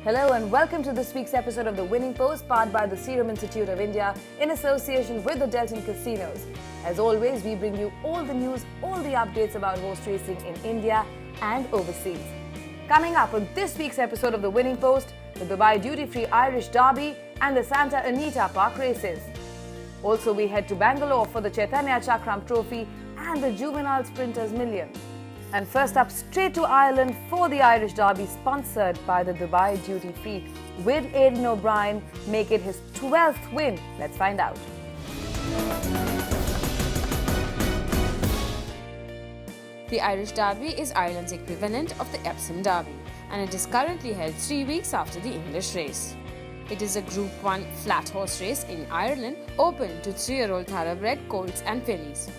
Hello and welcome to this week's episode of The Winning Post, powered by the Serum Institute of India in association with the Delton Casinos. As always, we bring you all the news, all the updates about horse racing in India and overseas. Coming up on this week's episode of The Winning Post, the Dubai Duty-Free Irish Derby and the Santa Anita Park races. Also, we head to Bangalore for the Chaitanya Chakram Trophy and the Juvenile Sprinters Million. And first up, straight to Ireland for the Irish Derby, sponsored by the Dubai Duty Free. Will Aidan O'Brien make it his 12th win? Let's find out. The Irish Derby is Ireland's equivalent of the Epsom Derby, and it is currently held 3 weeks after the English race. It is a Group 1 flat horse race in Ireland, open to 3-year-old thoroughbred colts and fillies.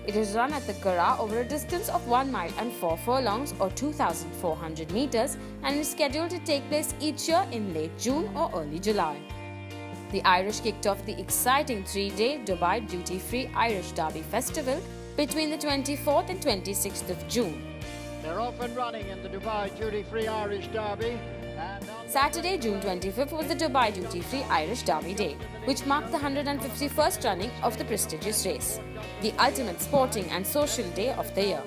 It is run at the Curragh over a distance of 1 mile and 4 furlongs or 2,400 metres and is scheduled to take place each year in late June or early July. The Irish kicked off the exciting 3-day Dubai Duty-Free Irish Derby Festival between the 24th and 26th of June. They're off and running in the Dubai Duty-Free Irish Derby. Saturday, June 25th was the Dubai Duty-Free Irish Derby Day, which marked the 151st running of the prestigious race, the ultimate sporting and social day of the year.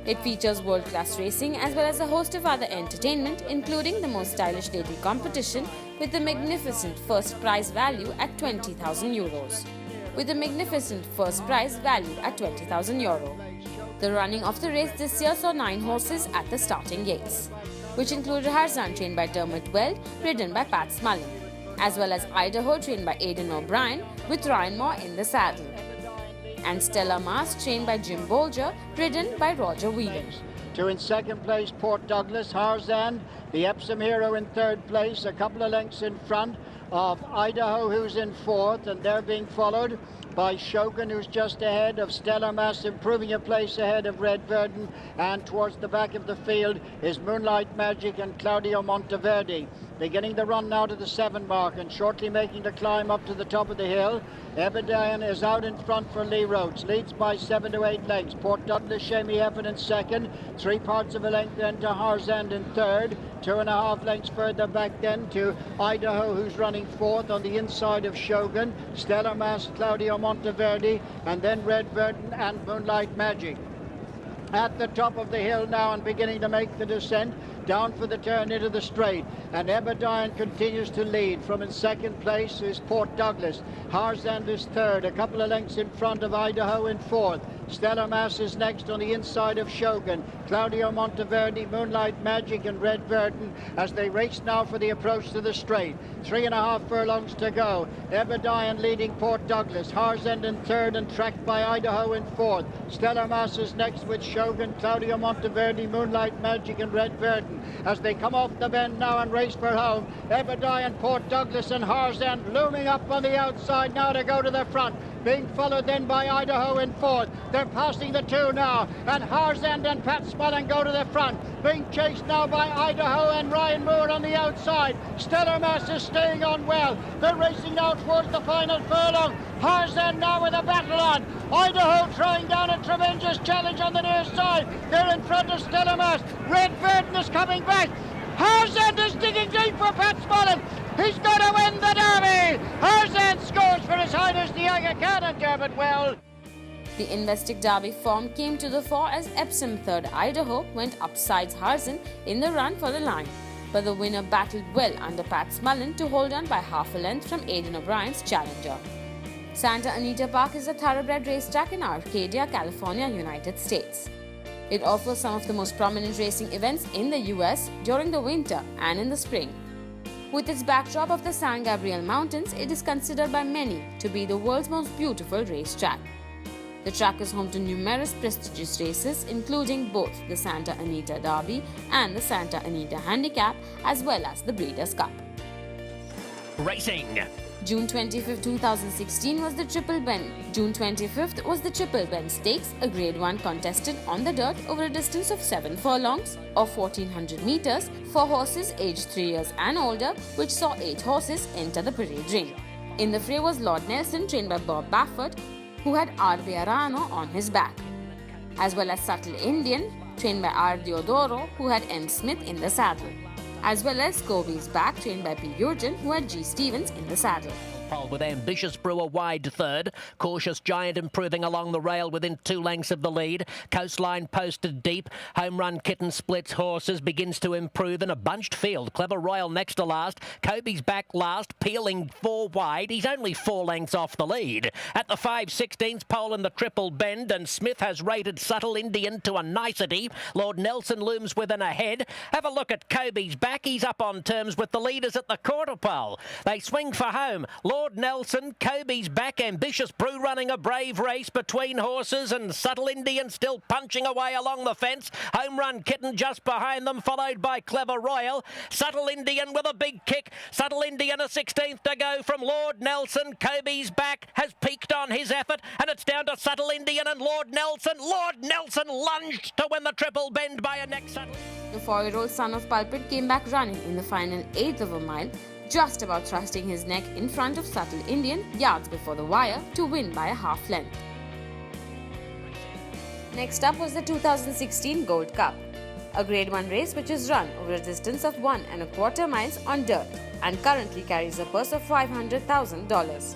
It features world-class racing as well as a host of other entertainment, including the most stylish daily competition with the magnificent first prize value at €20,000. The running of the race this year saw 9 horses at the starting gates, which included Harzan, trained by Dermot Weld, ridden by Pat Smullen, as well as Idaho, trained by Aidan O'Brien, with Ryan Moore in the saddle, and Stella Mask, trained by Jim Bolger, ridden by Roger Whelan. Two in second place, Port Douglas. Harzan, the Epsom hero, in third place, a couple of lengths in front of Idaho, who's in fourth, and they're being followed by Shogun, who's just ahead of Stella Mass, improving a place ahead of Red Verdon, and towards the back of the field is Moonlight Magic and Claudio Monteverde. Beginning the run now to the 7 mark and shortly making the climb up to the top of the hill. Ebedian is out in front for Lee Rhodes, leads by 7 to 8 lengths. Port Douglas, Shamey Effen in second, 3 parts of a length then to Harzand in third, 2.5 lengths further back then to Idaho, who's running fourth on the inside of Shogun, Stella Mass, Claudio Monteverde, and then Red Verdon and Moonlight Magic. At the top of the hill now and beginning to make the descent down for the turn into the straight, and Ebedian continues to lead. From in second place is Port Douglas. Harzand is third, a couple of lengths in front of Idaho in fourth. Stella Mass is next on the inside of Shogun. Claudio Monteverde, Moonlight Magic and Red Verdon as they race now for the approach to the straight. 3.5 furlongs to go. Ebedian leading Port Douglas. Harzand in third and tracked by Idaho in fourth. Stella Mass is next with Shogun, Claudio Monteverde, Moonlight Magic and Red Verdon. As they come off the bend now and race for home, Ebedian, Port Douglas and Harzand looming up on the outside now to go to the front, being followed then by Idaho in fourth. They're passing the 2 now, and Harzand and Pat Smullen go to the front, being chased now by Idaho and Ryan Moore on the outside. Stellar Mass is staying on well. They're racing now towards the final furlong. Harzand now with a battle on. Idaho throwing down a tremendous challenge on the near side. They're in front of Stellar Mass. Red Verdon is coming back. Harzand is digging deep for Pat Smullen. He's going to win the Derby. Harzand scores for His Highness the Aga Khan and Dermot Weld. The Investic Derby form came to the fore as Epsom third Idaho went upsides Harzand in the run for the line, but the winner battled well under Pat Smullen to hold on by half a length from Aidan O'Brien's challenger. Santa Anita Park is a thoroughbred racetrack in Arcadia, California, United States. It offers some of the most prominent racing events in the US during the winter and in the spring. With its backdrop of the San Gabriel Mountains, it is considered by many to be the world's most beautiful racetrack. The track is home to numerous prestigious races, including both the Santa Anita Derby and the Santa Anita Handicap, as well as the Breeders' Cup. Racing. June 25, 2016 was the Triple Bend. June 25th was the Triple Bend Stakes, a Grade 1 contested on the dirt over a distance of 7 furlongs or 1,400 meters for horses aged 3 years and older, which saw 8 horses enter the parade ring. In the fray was Lord Nelson, trained by Bob Baffert, who had R. Arano on his back, as well as Subtle Indian, trained by R. Diodoro, who had M. Smith in the saddle. as well as Kobe's Back, trained by P. Jurgen, who had G. Stevens in the saddle. With Ambitious Brewer wide third. Cautious Giant improving along the rail within 2 lengths of the lead. Coastline posted deep. Home Run Kitten splits horses, begins to improve in a bunched field. Clever Royal next to last. Kobe's Back last, peeling 4 wide. He's only 4 lengths off the lead. At the 5/16 pole in the Triple Bend, and Smith has rated Subtle Indian to a nicety. Lord Nelson looms within a head. Have a look at Kobe's Back. He's up on terms with the leaders at the quarter pole. They swing for home. Lord Nelson, Kobe's Back, Ambitious Brew running a brave race between horses, and Subtle Indian still punching away along the fence. Home Run Kitten just behind them, followed by Clever Royal. Subtle Indian with a big kick. Subtle Indian a 16th to go from Lord Nelson. Kobe's Back has peaked on his effort, and it's down to Subtle Indian and Lord Nelson. Lord Nelson lunged to win the Triple Bend by a neck. The 4-year-old son of Pulpit came back running in the final 1/8 of a mile, just about thrusting his neck in front of Subtle Indian yards before the wire to win by a half length. Next up was the 2016 Gold Cup, a Grade 1 race which is run over a distance of 1¼ miles on dirt and currently carries a purse of $500,000.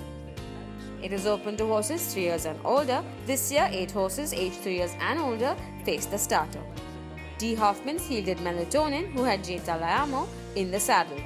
It is open to horses 3 years and older. This year, 8 horses aged 3 years and older faced the starter. D. Hoffman fielded Melatonin, who had J. Talayamo in the saddle.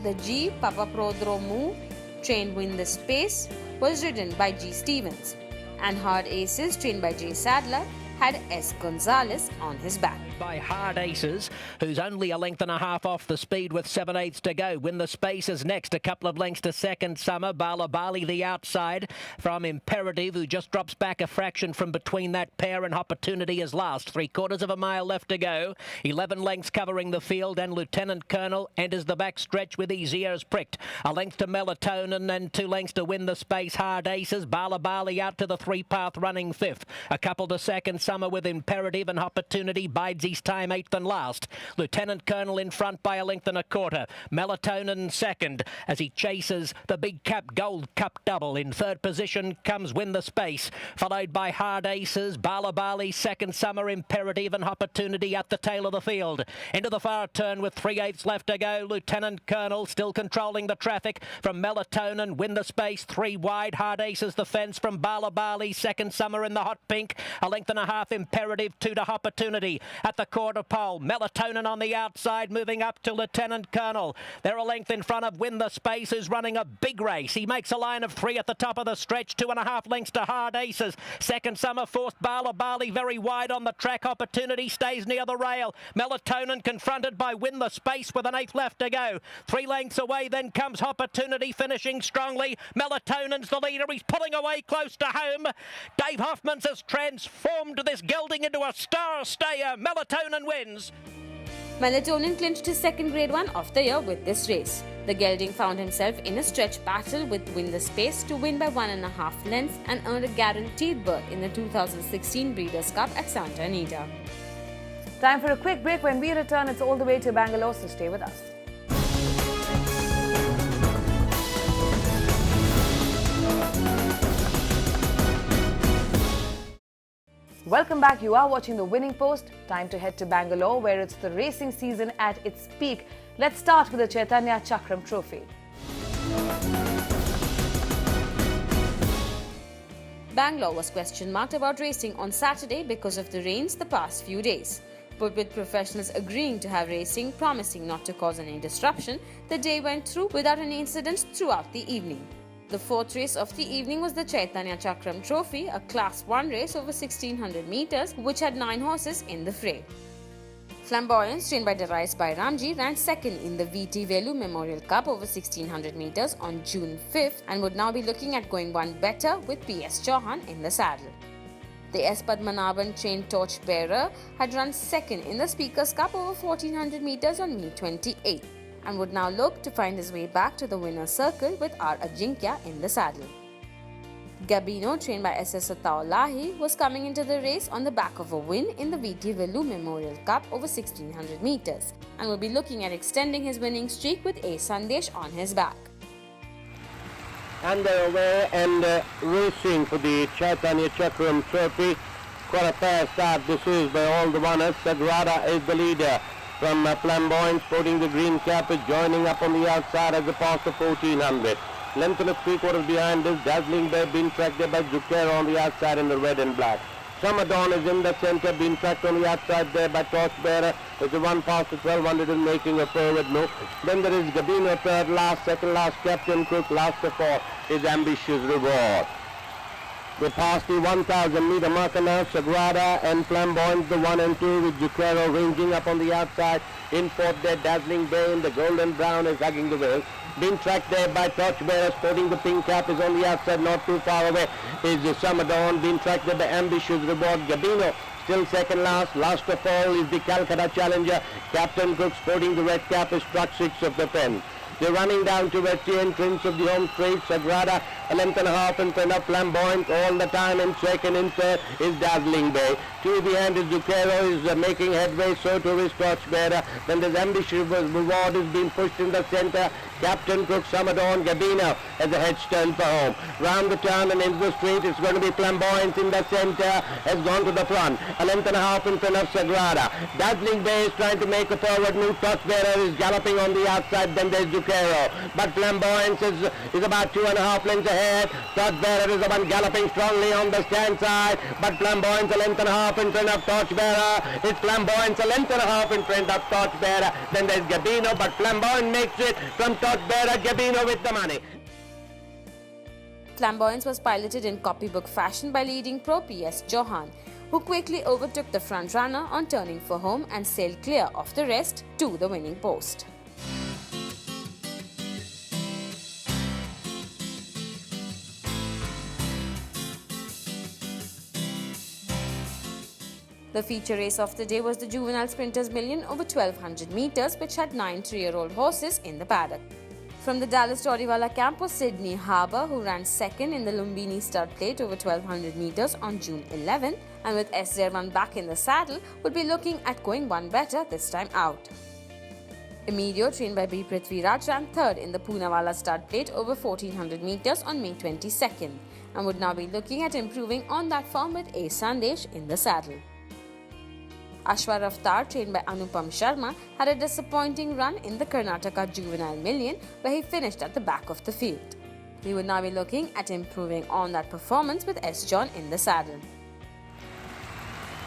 The G. Papaprodromou, trained Win the Space, was ridden by G. Stevens, and Hard Aces, trained by J. Sadler, had S. Gonzalez on his back. By Hard Aces, who's only a length and a half off the speed with 7/8 to go. Win the Space is next, a couple of lengths to second Summer. Bala Bali the outside from Imperative, who just drops back a fraction from between that pair, and Opportunity is last. 3/4 of a mile left to go. 11 lengths covering the field, and Lieutenant Colonel enters the back stretch with his ears pricked. A length to Melatonin and 2 lengths to Win the Space. Hard Aces, Bala Bali out to the 3-path running 5th. A couple to second Summer with Imperative, and Opportunity bides his time 8th and last. Lieutenant Colonel in front by a length and a quarter. Melatonin second as he chases the Big Cap Gold Cup double. In third position comes Win the Space, followed by Hard Aces, Bala Bali second, Summer, Imperative, and Opportunity at the tail of the field. Into the far turn with 3/8 left to go. Lieutenant Colonel still controlling the traffic from Melatonin. Win the Space 3 wide. Hard Aces the fence from Bala Bali, second Summer in the hot pink. A length and a half Imperative, 2 to Opportunity. At the quarter pole, Melatonin on the outside, moving up to Lieutenant Colonel. They're a length in front of Win the Space, who's running a big race. He makes a line of 3 at the top of the stretch, 2.5 lengths to Hard Aces. Second Summer, fourth Bala Bali, very wide on the track. Opportunity stays near the rail. Melatonin confronted by Win the Space with an 1/8 left to go. 3 lengths away, then comes Opportunity, finishing strongly. Melatonin's the leader. He's pulling away close to home. Dave Hoffmans has transformed this gelding into a star stayer. Melatonin wins. Melatonin clinched his second Grade 1 of the year with this race. The gelding found himself in a stretch battle with Win the Space to win by 1.5 lengths and earned a guaranteed berth in the 2016 Breeders' Cup at Santa Anita. Time for a quick break. When we return, it's all the way to Bangalore, so stay with us. Welcome back. You are watching The Winning Post. Time to head to Bangalore, where it's the racing season at its peak. Let's start with the Chaitanya Chakram Trophy. Bangalore was question marked about racing on Saturday because of the rains the past few days. But with professionals agreeing to have racing, promising not to cause any disruption, the day went through without any incidents throughout the evening. The fourth race of the evening was the Chaitanya Chakram Trophy, a Class 1 race over 1600 meters, which had 9 horses in the fray. Flamboyance, trained by Desraj by Ramji, ran second in the VT Velu Memorial Cup over 1600 meters on June 5th and would now be looking at going one better with PS Chauhan in the saddle. The S. Padmanabhan trained Torch Bearer had run second in the Speakers Cup over 1400 meters on May 28th. And would now look to find his way back to the winner's circle with R. Ajinkya in the saddle. Gabino, trained by S.S. Ataulahi, was coming into the race on the back of a win in the VT Velu Memorial Cup over 1600 meters and will be looking at extending his winning streak with A. Sandesh on his back. Underway and racing for the Chaitanya Chakram Trophy. Quarter past start. This is by all the runners. Sagrada is the leader. from Flamboyant, sporting the green cap, is joining up on the outside as a pass of 1400. Length and a 3/4 behind is Dazzling Bay, being tracked there by Zucchero on the outside in the red and black. Summerdawn is in the centre, being tracked on the outside there by Torchbearer. It's a run past the 1200 and making a forward move. Then there is Gabino third last, second last Captain Cook, last of all is Ambitious Reward. They pass the 1,000 meter marker now. Sagrada and Flamboyant, the 1 and 2, with Zucchero ranging up on the outside. In fourth there, Dazzling Bay in the golden brown is hugging the wheel. Being tracked there by Torchbearer, sporting the pink cap, is on the outside, not too far away, is Summerdawn. Being tracked there by Ambitious Reward. Gabino still second last. Last of all is the Calcutta Challenger. Captain Cook, sporting the red cap, is struck 6 of the fence. They're running down towards the entrance of the home straight. Sagrada, a length and a half in front of Flamboyant. All the time in second. In third is Dazzling Bay. Two behind is Zucchero is making headway. So too is Torchbearer. Then there's Ambitious Reward is being pushed in the centre. Captain Cook, Summerdawn, Gabino as a hedge turn for home. Round the turn and into the street, it's going to be Flamboyant in the centre, has gone to the front. A length and a half in front of Sagrada. Dazzling Bay is trying to make a forward move. Torchbearer is galloping on the outside, then there's Zucchero. But Flamboyant is about 2.5 lengths ahead. Torchbearer is the one galloping strongly on the stand side, but Flamboyant's a length and a half in front of Torchbearer. It's Flamboyant's a length and a half in front of Torchbearer. Then there's Gabino, but Flamboyant makes it from Torchbearer. Gabino with the money. Flamboyance was piloted in copybook fashion by leading pro P.S. Johan, who quickly overtook the front runner on turning for home and sailed clear of the rest to the winning post. The feature race of the day was the Juvenile Sprinters Million over 1200 meters, which had 9 3-year-old horses in the paddock. From the Dallas Toriwala camp was Sydney Harbour, who ran second in the Lumbini Stud Plate over 1200 meters on June 11, and with S01 back in the saddle, would be looking at going one better this time out. Imedio, trained by B. Prithviraj, ran third in the Poonawalla Stud Plate over 1400 meters on May 22nd, and would now be looking at improving on that form with A. Sandesh in the saddle. Ashwa Raftar, trained by Anupam Sharma, had a disappointing run in the Karnataka Juvenile Million, where he finished at the back of the field. We would now be looking at improving on that performance with S. John in the saddle.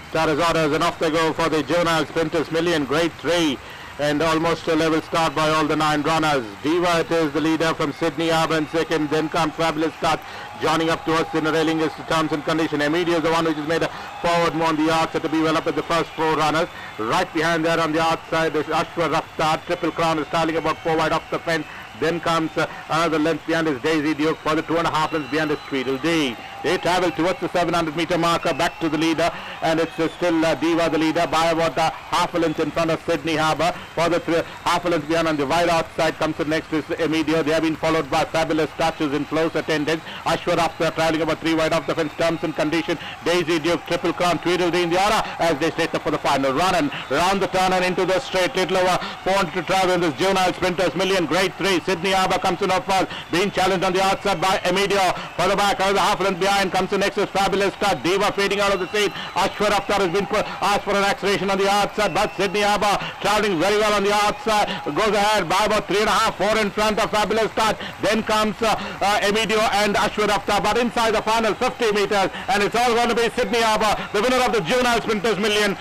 Start as orders and off they go for the Juvenile Sprinters Million, grade 3, and almost a level start by all the 9 runners. Diva it is the leader from Sydney Harbour in second, then comes Fabulous Start joining up to us in the railing is terms and condition. Imedio is the one which has made a forward move on the outside to be well up with the first 4 runners. Right behind there on the outside is Ashwa Raftar. Triple Crown is styling about 4 wide off the fence. Then comes another length behind is Daisy Duke. For the 2.5 lengths behind is Tweedledee. They travel towards the 700 meter marker, back to the leader, and it's still Diva the leader by about half a length in front of Sydney Harbour. For the half a length behind on the wide outside comes the next is Imedio. They have been followed by Fabulous Touches in close attendance. Ashwa Raftar traveling about 3 wide off the fence, terms and condition. Daisy Duke, Triple Crown, Tweedledee in the order as they set up for the final run. And round the turn and into the straight, little over 400 to travel in this Juvenile Sprinters Million, grade 3. Sydney Harbour comes in off first, being challenged on the outside by Imedio. For the back, another half length behind comes the next is Fabulous Start. Diva fading out of the seat. Ashwa Raftar has been asked for an acceleration on the outside, but Sydney Harbour traveling very well on the outside, goes ahead by about 3.5, 4 in front of Fabulous Start. Then comes Imedio and Ashwa Raftar, but inside the final 50 meters, and it's all going to be Sydney Harbour, the winner of the Juvenile Sprinters Million.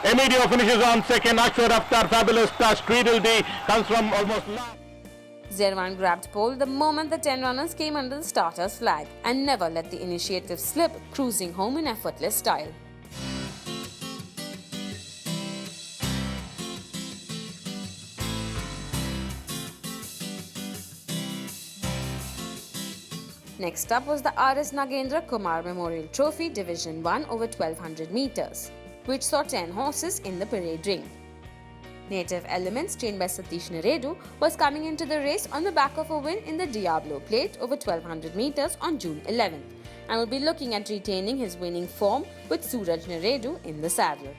Imedio finishes on second. Ashwa Raftar, Fabulous Start, Tweedledee comes from almost last. Zerwan grabbed pole the moment the 10 runners came under the starter's flag and never let the initiative slip, cruising home in effortless style. Next up was the R.S. Nagendra Kumar Memorial Trophy Division 1 over 1200 meters, which saw 10 horses in the parade ring. Native Elements, trained by Satish Neredu, was coming into the race on the back of a win in the Diablo Plate over 1200 meters on June 11th, and will be looking at retaining his winning form with Suraj Neredu in the saddle.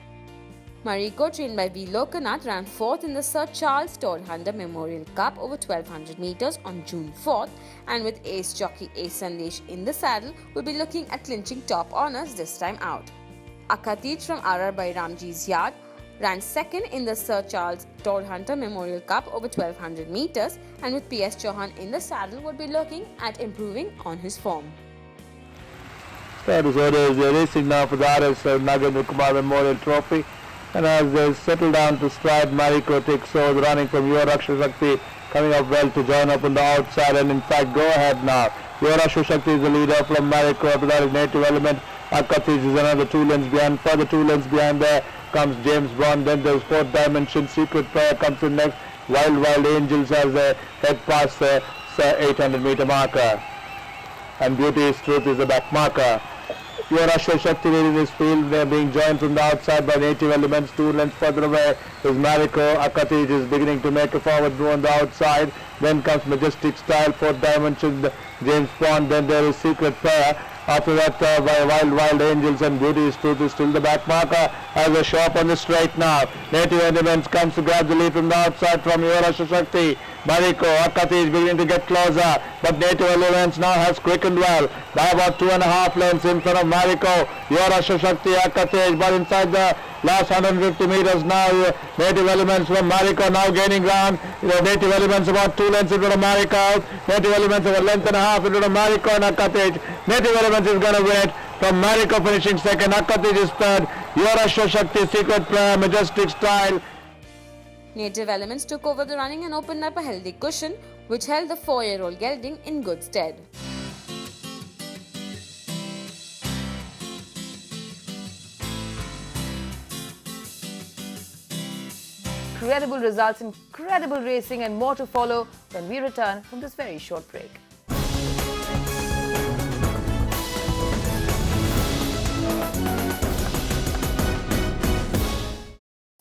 Mariko, trained by V. Lokanath, ran 4th in the Sir Charles Torhunter Memorial Cup over 1200 meters on June 4th, and with ace jockey A. Sandesh in the saddle, will be looking at clinching top honours this time out. Akatit from R.R. Bairamji's yard ran second in the Sir Charles Todhunter Memorial Cup over 1200 meters, and with PS Chauhan in the saddle would be looking at improving on his form. Status orders are racing now for the RS Nagendra Kumar Memorial Trophy, and as they settle down to stride, Mariko takes over, running from Yuraksha Shakti, coming up well to join up on the outside, and in fact go ahead now. Yuraksha Shakti is the leader from Mariko. After that is Native Element. Akatish is another 2 lengths behind. Further 2 lengths behind there comes James Bond. Then there's Fourth Dimension. Secret Prayer comes in next. Wild Angels as they head past the 800 meter marker. And Beauty is Truth is the back marker. Yuraksha Shakti leading this field. They're being joined from the outside by Native Elements. 2 lengths further away is Mariko. Akatish is beginning to make a forward move on the outside. Then comes Majestic Style, Fourth Dimension, James Bond. Then there is Secret Prayer. After that by Wild Angels, and Beauty is Truth is still the back marker as a show up on the straight now. Native Elements comes to grab the lead from the outside from Yuraksha Shakti. Mariko, Akatish beginning to get closer, but Native Elements now has quickened well by about 2.5 lengths in front of Mariko. Yuraksha Shakti, Akatish, but inside the last 150 meters now, Native Elements from Mariko now gaining ground. Native Elements about 2 lengths in front of Mariko. Native Elements about 1.5 lengths in front of Mariko and Akatish. Native Elements is going to win it from Mariko finishing second. Akatish is third. Yuraksha Shakti, Secret Prayer, Majestic Style. Native Elements took over the running and opened up a healthy cushion, which held the 4-year-old gelding in good stead. Incredible results, incredible racing, and more to follow when we return from this very short break.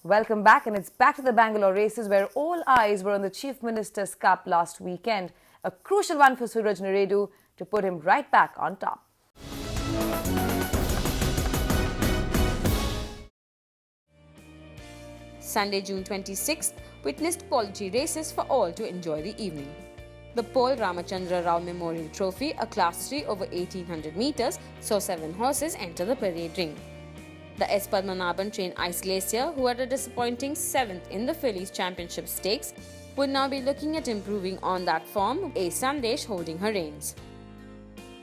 Welcome back, and it's back to the Bangalore races where all eyes were on the Chief Minister's Cup last weekend. A crucial one for Suraj Neredu to put him right back on top. Sunday, June 26th, witnessed quality races for all to enjoy the evening. The Pol Ramachandra Rao Memorial Trophy, a Class 3 over 1800 meters, saw 7 horses enter the parade ring. The S. Padmanabhan trained Ice Glacier, who had a disappointing 7th in the Fillies Championship Stakes, would now be looking at improving on that form, A. Sandesh holding her reins.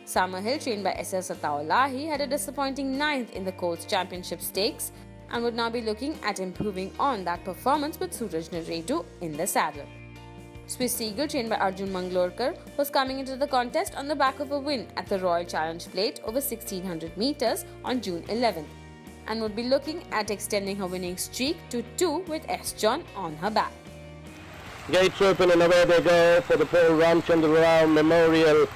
Summerhill, trained by S.S. Ataulahi, had a disappointing 9th in the Colts Championship Stakes, and would now be looking at improving on that performance with Suraj Neredu in the saddle. Swiss Eagle, trained by Arjun Mangalorkar, was coming into the contest on the back of a win at the Royal Challenge Plate over 1600 meters on June 11th, and would be looking at extending her winning streak to 2 with S. John on her back. Gates open and away they go for the Pol Ramchandra Rao Memorial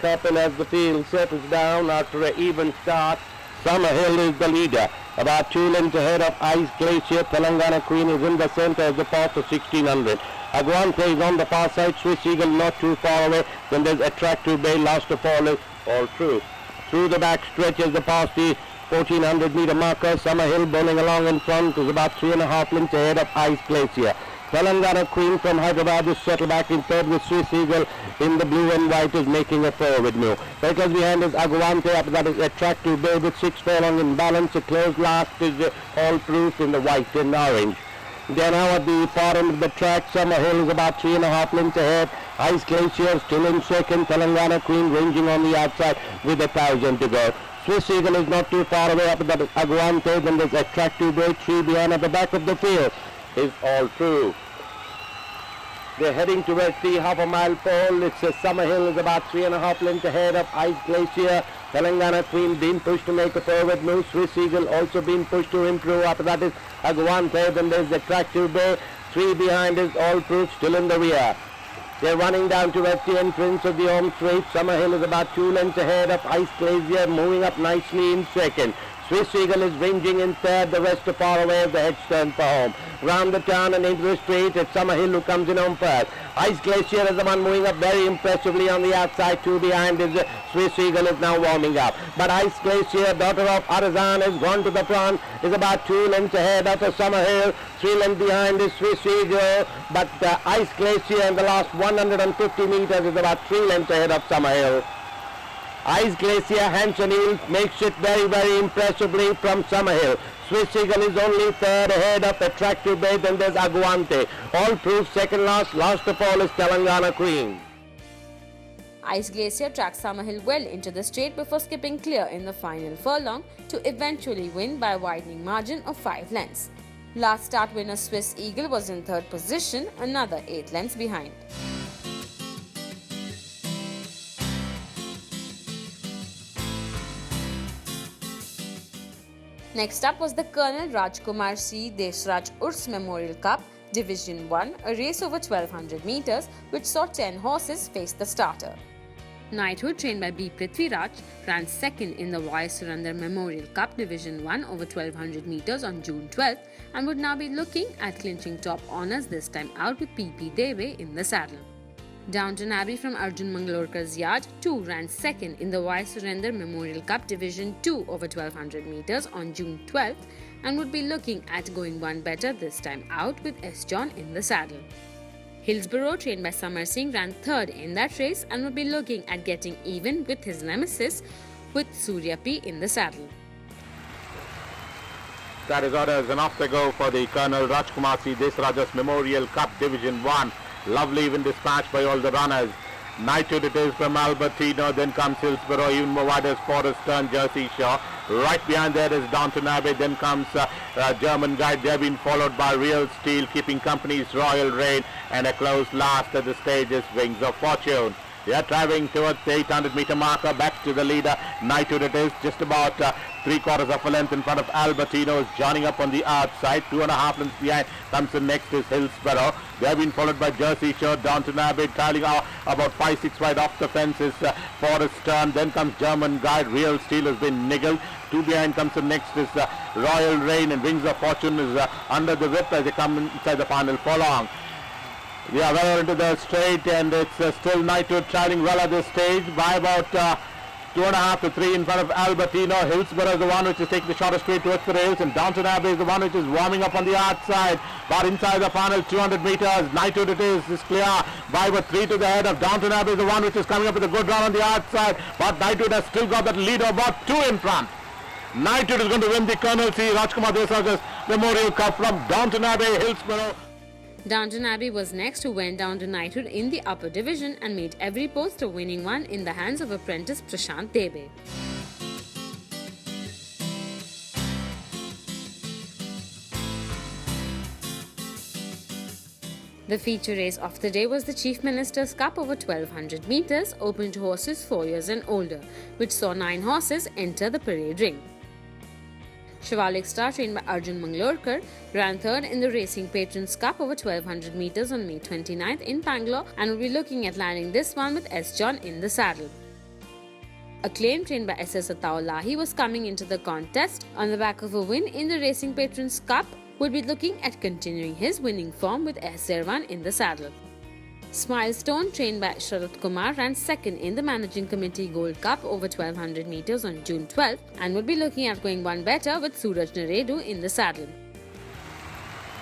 Cup, and as the field settles down after an even start, Summerhill is the leader. About 2 lengths ahead of Ice Glacier. Telangana Queen is in the centre as the path to 1600. Aguante is on the far side. Swiss Eagle not too far away. Then there's Attractive Bay. Last of all is All True. Through the back stretch as the past the 1400 meter marker. Summerhill bowling along in front is about 3.5 lengths ahead of Ice Glacier. Telangana Queen from Hyderabad is settled back in third with Swiss Eagle in the blue and white is making a forward move. Because behind is Aguante, after that is Attractive Bay with 6 furlong in balance. A close last is All Truth in the white and orange. Then now at the far end of the track, Summerhill is about 3.5 lengths ahead. Ice Glacier still in second. Telangana Queen ranging on the outside with 1,000 to go. Swiss Eagle is not too far away. After that is Aguante. Then there's Attractive Bay, 3 behind at the back of the field is All True. They're heading towards the half-a-mile pole. It's Summerhill is about 3.5 lengths ahead of Ice Glacier. Telangana Queen being pushed to make a forward move. Swiss Eagle also being pushed to improve. After that is Aguante. Then there's Attractive Bay. 3 behind is All Truth still in the rear. They're running down towards the entrance of the home straight. Summerhill is about 2 lengths ahead of Ice Glacier, moving up nicely in second. Swiss Eagle is ranging in third, the rest are far away as the heads turn for home. Round the turn and into the straight, it's Summerhill who comes in on first. Ice Glacier is the one moving up very impressively on the outside. 2 behind is Swiss Eagle is now warming up. But Ice Glacier, daughter of Arzan, has gone to the front, is about 2 lengths ahead of Summerhill. 3 lengths behind is Swiss Eagle, but Ice Glacier in the last 150 meters is about 3 lengths ahead of Summerhill. Ice Glacier Hanson makes it very, very impressively from Summerhill. Swiss Eagle is only third, ahead of Attractive Bay, then there's Aguante. All through second last of all is Telangana Queen. Ice Glacier tracked Summerhill well into the straight before skipping clear in the final furlong to eventually win by a widening margin of 5 lengths. Last start winner Swiss Eagle was in third position, another 8 lengths behind. Next up was the Colonel Rajkumar C. Desraj Urs Memorial Cup, Division 1, a race over 1200 meters which saw 10 horses face the starter. Knighthood, trained by B. Prithviraj, ran second in the Y. Surandar Memorial Cup Division 1 over 1200 meters on June 12th and would now be looking at clinching top honours this time out with P.P. Deve in the saddle. Downton Abbey from Arjun Mangalorkar's yard 2 ran second in the Y. Surendra Memorial Cup Division 2 over 1200 meters on June 12th and would be looking at going one better this time out with S. John in the saddle. Hillsborough, trained by Samar Singh, ran third in that race and would be looking at getting even with his nemesis with Surya P in the saddle. That is orders and off they go for the Colonel Rajkumar C. Desrajas Memorial Cup Division 1. Lovely even dispatch by all the runners. Knighthood it is from Albertino, then comes Hillsborough, even more wide as Forest Turn, Jersey Shore. Right behind there is Downton Abbey, then comes German Guide. They've been followed by Real Steel, keeping company's Royal Rain, and a close last at the stage is Wings of Fortune. They are driving towards the 800 meter marker, back to the leader. Knighthood it is, just about 3/4 of a length in front of Albertino, is joining up on the outside. 2.5 lengths behind comes the next is Hillsborough. They have been followed by Jersey Shore, Downton Abbey, trailing about 5-6 wide off the fence is Forest Turn. Then comes German Guide. Real Steel has been niggled. 2 behind comes the next is Royal Rain, and Wings of Fortune is under the whip as they come inside the final furlong. We are well into the straight, and it's still Knighthood trailing well at this stage by about 2.5 to 3 in front of Albertino. Hillsborough is the one which is taking the shortest straight towards the rails, and Downton Abbey is the one which is warming up on the outside. But inside the final 200 meters, Knighthood it is clear by about 3 to the head of Downton Abbey is the one which is coming up with a good run on the outside. But Knighthood has still got that lead of about 2 in front. Knighthood is going to win the Colonel C. Rajkumar Desrajas Memorial Cup from Downton Abbey, Hillsborough. Downton Abbey was next, who went down to Knighthood in the upper division and made every post a winning one in the hands of apprentice Prashant Debe. The feature race of the day was the Chief Minister's Cup over 1200 meters, open to horses 4 years and older, which saw 9 horses enter the parade ring. Shivalik Star, trained by Arjun Mangalorkar, ran third in the Racing Patrons Cup over 1200 meters on May 29th in Bangalore and will be looking at landing this one with S. John in the saddle. Acclaim, trained by S.S. Ataulahi, was coming into the contest on the back of a win in the Racing Patrons Cup, will be looking at continuing his winning form with S. Zerwan in the saddle. Smilestone, trained by Sharat Kumar, ran second in the Managing Committee Gold Cup over 1200 meters on June 12th and would be looking at going one better with Suraj Naredu in the saddle.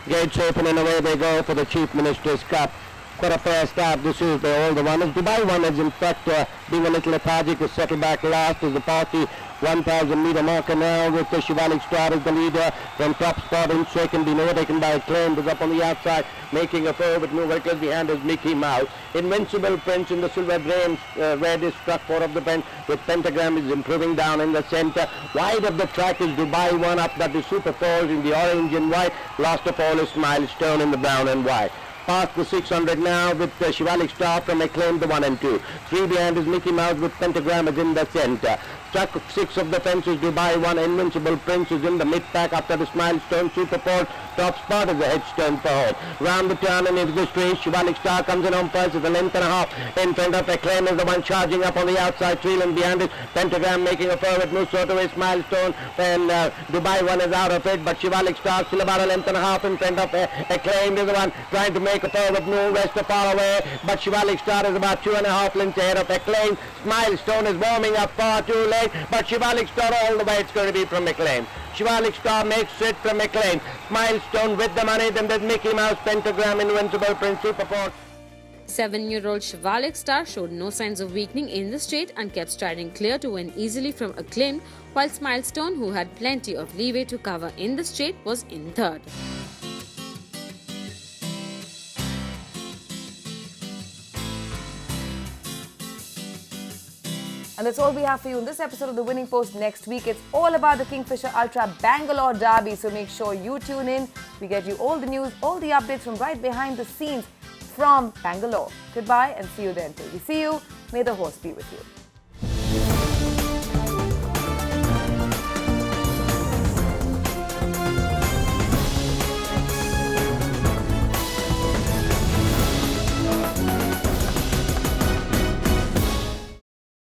Gates open and away they go for the Chief Minister's Cup. Quite a fair start this is by all the runners. Dubai one is in fact being a little lethargic, is settled back last as the party 1,000 meter marker now with the Shivalik Star as the leader from top spot in second, being overtaken by Acclaim, was up on the outside making a forward move. Very close behind is Mickey Mouse. Invincible Prince in the silver brain, red is struck 4 of the bench with Pentagram is improving down in the center. Wide of the track is Dubai one up, that is Super Falls in the orange and white. Last of all is Milestone in the brown and white. Past the 600 now with the Shivalik Star from Acclaim, the 1 and 2. 3 behind is Mickey Mouse with Pentagram is in the center. Struck 6 of the fences, Dubai 1, Invincible Prince is in the mid-pack after the Milestone. Super Paul, top spot is a headstone for her. Round the turn and into the straight, Shivalik Star comes in on first with a length and a half. In front of Acclaim is the one charging up on the outside, 3 lengths behind it. Pentagram making a forward move, so to his Milestone, and Dubai 1 is out of it, but Shivalik Star still about a length and a half in front of Acclaim is the one trying to make a forward move, rest of far away, but Shivalik Star is about 2.5 lengths ahead of Acclaim. Milestone is warming up far too late, but Shivalik Star all the way it's going to be from Acclaim. Shivalik Star makes it from Acclaim. Milestone with the money, then there's Mickey Mouse, Pentagram, Invincible Prince, Super Force. 7-year-old Shivalik star showed no signs of weakening in the straight and kept striding clear to win easily from Acclaimed, while Milestone, who had plenty of leeway to cover in the straight, was in third. And that's all we have for you in this episode of The Winning Post. Next week, it's all about the Kingfisher Ultra Bangalore Derby. So make sure you tune in. We get you all the news, all the updates from right behind the scenes from Bangalore. Goodbye and see you then. Till we see you, may the horse be with you.